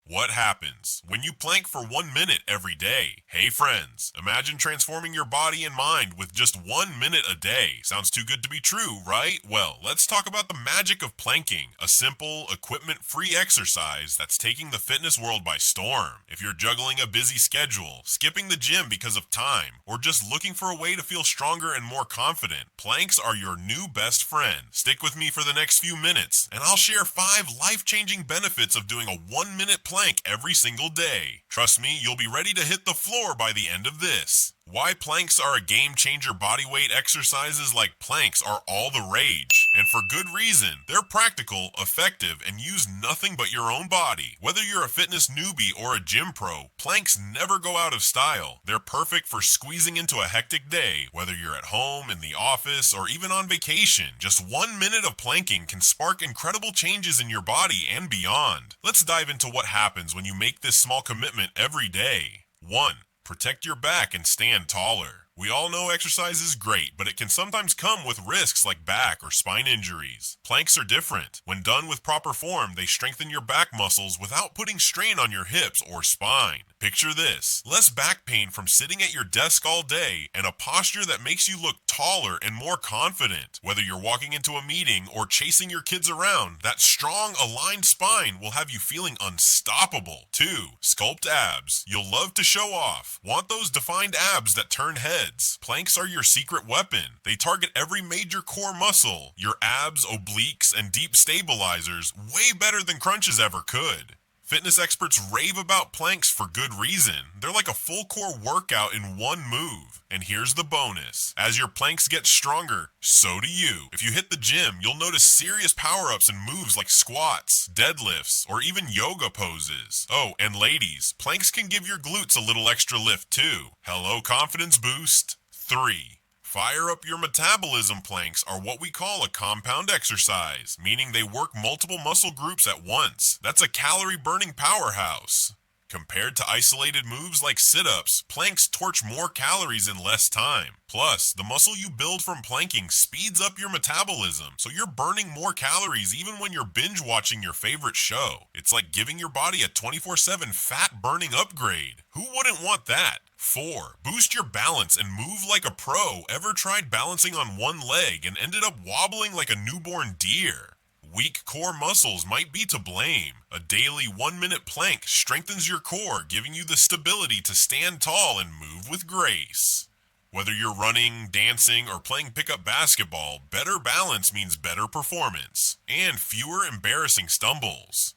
What happens when you plank for 1 minute every day? Hey friends, imagine transforming your body and mind with just 1 minute a day. Sounds too good to be true, right? Well, let's talk about the magic of planking, a simple, equipment-free exercise that's taking the fitness world by storm. If you're juggling a busy schedule, skipping the gym because of time, or just looking for a way to feel stronger and more confident, planks are your new best friend. Stick with me for the next few minutes, and I'll share 5 life-changing benefits of doing a 1-minute plank every single day. Trust me, you'll be ready to hit the floor by the end of this. Why planks are a game-changer. Bodyweight exercises like planks are all the rage, and for good reason. They're practical, effective, and use nothing but your own body. Whether you're a fitness newbie or a gym pro, planks never go out of style. They're perfect for squeezing into a hectic day, whether you're at home, in the office, or even on vacation. Just 1 minute of planking can spark incredible changes in your body and beyond. Let's dive into what happens when you make this small commitment every day. 1. Protect your back and stand taller. We all know exercise is great, but it can sometimes come with risks like back or spine injuries. Planks are different. When done with proper form, they strengthen your back muscles without putting strain on your hips or spine. Picture this: less back pain from sitting at your desk all day, and a posture that makes you look taller and more confident. Whether you're walking into a meeting or chasing your kids around, that strong, aligned spine will have you feeling unstoppable. 2. Sculpt abs. You'll love to show off. Want those defined abs that turn heads? Planks are your secret weapon. They target every major core muscle, your abs, obliques, and deep stabilizers, way better than crunches ever could. Fitness experts rave about planks for good reason. They're like a full core workout in one move. And here's the bonus: as your planks get stronger, so do you. If you hit the gym, you'll notice serious power-ups and moves like squats, deadlifts, or even yoga poses. Oh, and ladies, planks can give your glutes a little extra lift too. Hello, confidence boost. 3. Fire up your metabolism. Planks are what we call a compound exercise, meaning they work multiple muscle groups at once. That's a calorie-burning powerhouse. Compared to isolated moves like sit-ups, planks torch more calories in less time. Plus, the muscle you build from planking speeds up your metabolism, so you're burning more calories even when you're binge watching your favorite show. It's like giving your body a 24/7 fat-burning upgrade. Who wouldn't want that? 4. Boost your balance and move like a pro. Ever tried balancing on one leg and ended up wobbling like a newborn deer? Weak core muscles might be to blame. A daily 1-minute plank strengthens your core, giving you the stability to stand tall and move with grace. Whether you're running, dancing, or playing pickup basketball, better balance means better performance and fewer embarrassing stumbles.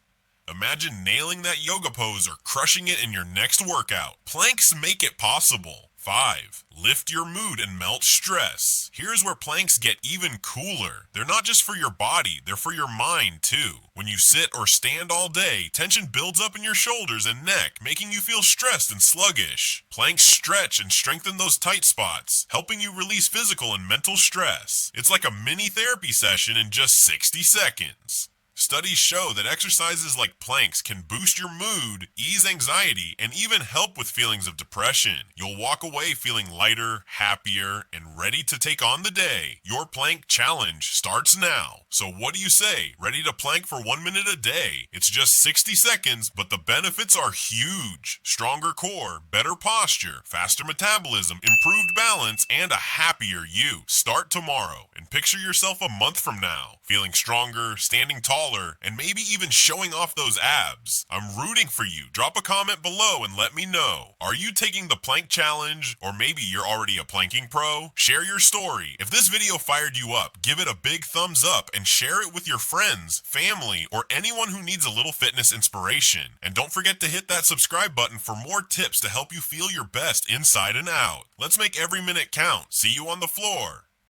Imagine nailing that yoga pose or crushing it in your next workout. Planks make it possible. 5. Lift your mood and melt stress. Here's where planks get even cooler. They're not just for your body, they're for your mind too. When you sit or stand all day, tension builds up in your shoulders and neck, making you feel stressed and sluggish. Planks stretch and strengthen those tight spots, helping you release physical and mental stress. It's like a mini therapy session in just 60 seconds. Studies show that exercises like planks can boost your mood, ease anxiety, and even help with feelings of depression. You'll walk away feeling lighter, happier, and ready to take on the day. Your plank challenge starts now. So what do you say? Ready to plank for 1 minute a day? It's just 60 seconds, but the benefits are huge. Stronger core, better posture, faster metabolism, improved balance, and a happier you. Start tomorrow and picture yourself a month from now, feeling stronger, standing taller, and maybe even showing off those abs. I'm rooting for you. Drop a comment below and let me know. Are you taking the plank challenge? Or maybe you're already a planking pro? Share your story. If this video fired you up, give it a big thumbs up and share it with your friends, family, or anyone who needs a little fitness inspiration. And don't forget to hit that subscribe button for more tips to help you feel your best inside and out. Let's make every minute count. See you on the floor.